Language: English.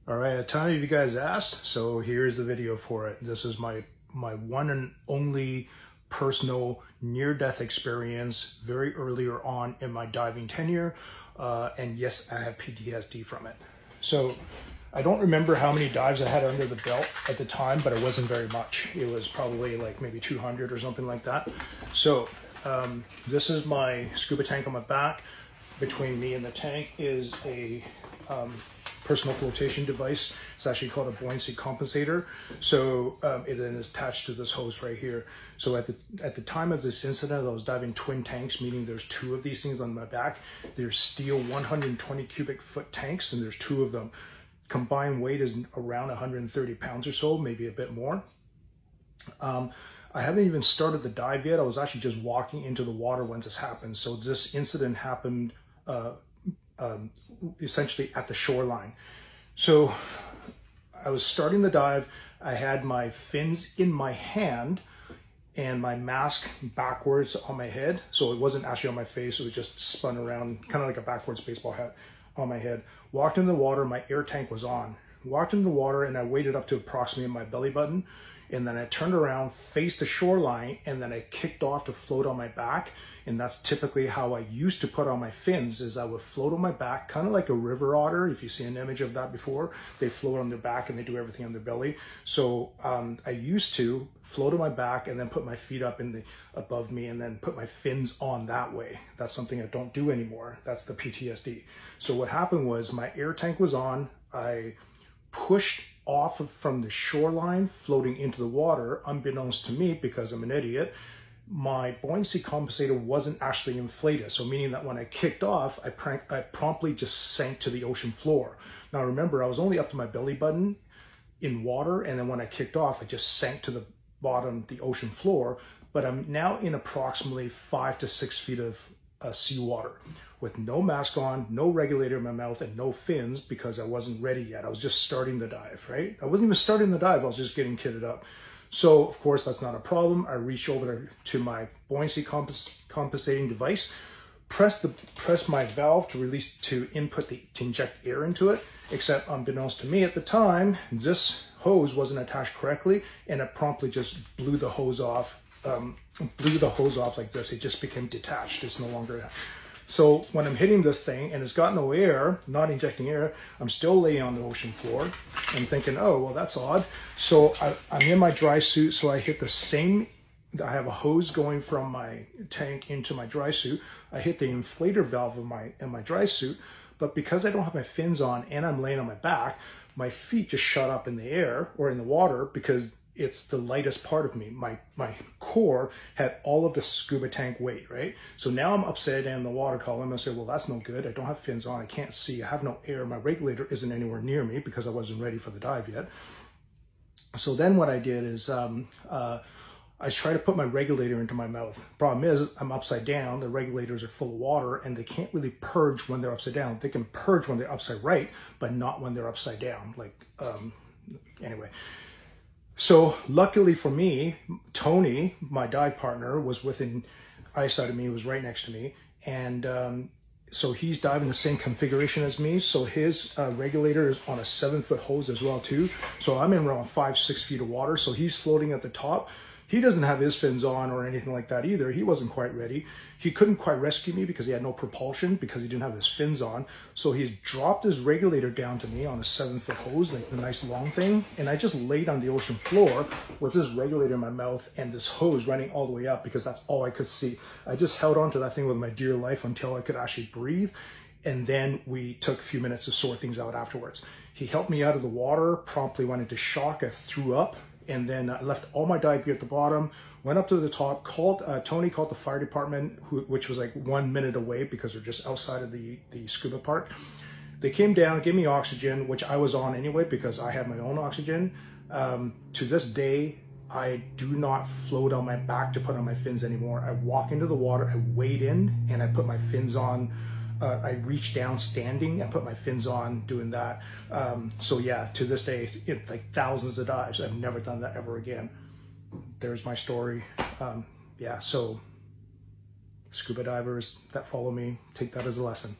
All right, a ton of you guys asked, so here's the video for it. This is my one and only personal near-death experience very earlier on in my diving tenure, and yes, I have PTSD from it. So I don't remember how many dives I had under the belt at the time, but it wasn't very much. It was probably like maybe 200 or something like that. So this is my scuba tank on my back. Between me and the tank is a personal flotation device. It's actually called a buoyancy compensator. So it then is attached to this hose right here. So at the time of this incident, I was diving twin tanks, meaning there's two of these things on my back. There's steel 120 cubic foot tanks, and there's two of them. Combined weight is around 130 pounds or so, maybe a bit more. I haven't even started the dive yet. I was actually just walking into the water when this happened. So this incident happened essentially at the shoreline. So I was starting the dive. I had my fins in my hand and my mask backwards on my head. So it wasn't actually on my face. It was just spun around, kind of like a backwards baseball hat on my head. Walked in the water. My air tank was on. Walked in the water and I waded up to approximately my belly button. And then I turned around, faced the shoreline, and then I kicked off to float on my back. And that's typically how I used to put on my fins, is I would float on my back, kind of like a river otter. If you've seen an image of that before, they float on their back and they do everything on their belly. So I used to float on my back and then put my feet up above me and then put my fins on that way. That's something I don't do anymore. That's the PTSD. So what happened was my air tank was on. I pushed off from the shoreline, floating into the water, unbeknownst to me, because I'm an idiot. My buoyancy compensator wasn't actually inflated. So meaning that when I kicked off, I promptly just sank to the ocean floor. Now remember, I was only up to my belly button in water. And then when I kicked off, I just sank to the bottom, the ocean floor. But I'm now in approximately 5 to 6 feet of seawater with no mask on, no regulator in my mouth, and no fins, because I wasn't ready yet. I was just starting the dive, right? I wasn't even starting the dive. I was just getting kitted up. So of course, that's not a problem. I reach over to my buoyancy compensating device, press my valve to inject air into it, except unbeknownst to me at the time, this hose wasn't attached correctly, and it promptly just blew the hose off like this. It just became detached. It's no longer. So when I'm hitting this thing and it's got no air, not injecting air, I'm still laying on the ocean floor and thinking, oh, well, that's odd. So I'm in my dry suit. So I hit the same, I have a hose going from my tank into my dry suit. I hit the inflator valve in my dry suit, but because I don't have my fins on and I'm laying on my back, my feet just shot up in the air or in the water because it's the lightest part of me. My core had all of the scuba tank weight, right? So now I'm upside down in the water column. I say, well, that's no good. I don't have fins on. I can't see. I have no air. My regulator isn't anywhere near me because I wasn't ready for the dive yet. So then what I did is I tried to put my regulator into my mouth. Problem is, I'm upside down. The regulators are full of water and they can't really purge when they're upside down. They can purge when they're upside right, but not when they're upside down. Anyway. So luckily for me, Tony, my dive partner, was within eyesight of me, was right next to me. And so he's diving the same configuration as me. So his regulator is on a 7-foot hose as well too. So I'm in around 5-6 feet of water. So he's floating at the top. He doesn't have his fins on or anything like that either. He wasn't quite ready. He couldn't quite rescue me because he had no propulsion because he didn't have his fins on. So he's dropped his regulator down to me on a 7-foot hose, like the nice long thing. And I just laid on the ocean floor with this regulator in my mouth and this hose running all the way up because that's all I could see. I just held on to that thing with my dear life until I could actually breathe. And then we took a few minutes to sort things out afterwards. He helped me out of the water, promptly went into shock. I threw up. And then I left all my dive gear at the bottom, went up to the top, Tony called the fire department, which was like 1 minute away because they're just outside of the scuba park. They came down, gave me oxygen, which I was on anyway because I had my own oxygen. To this day, I do not float on my back to put on my fins anymore. I walk into the water, I wade in, and I put my fins on. I reach down standing and put my fins on doing that. So yeah, to this day, it's like thousands of dives. I've never done that ever again. There's my story. Yeah, so scuba divers that follow me, take that as a lesson.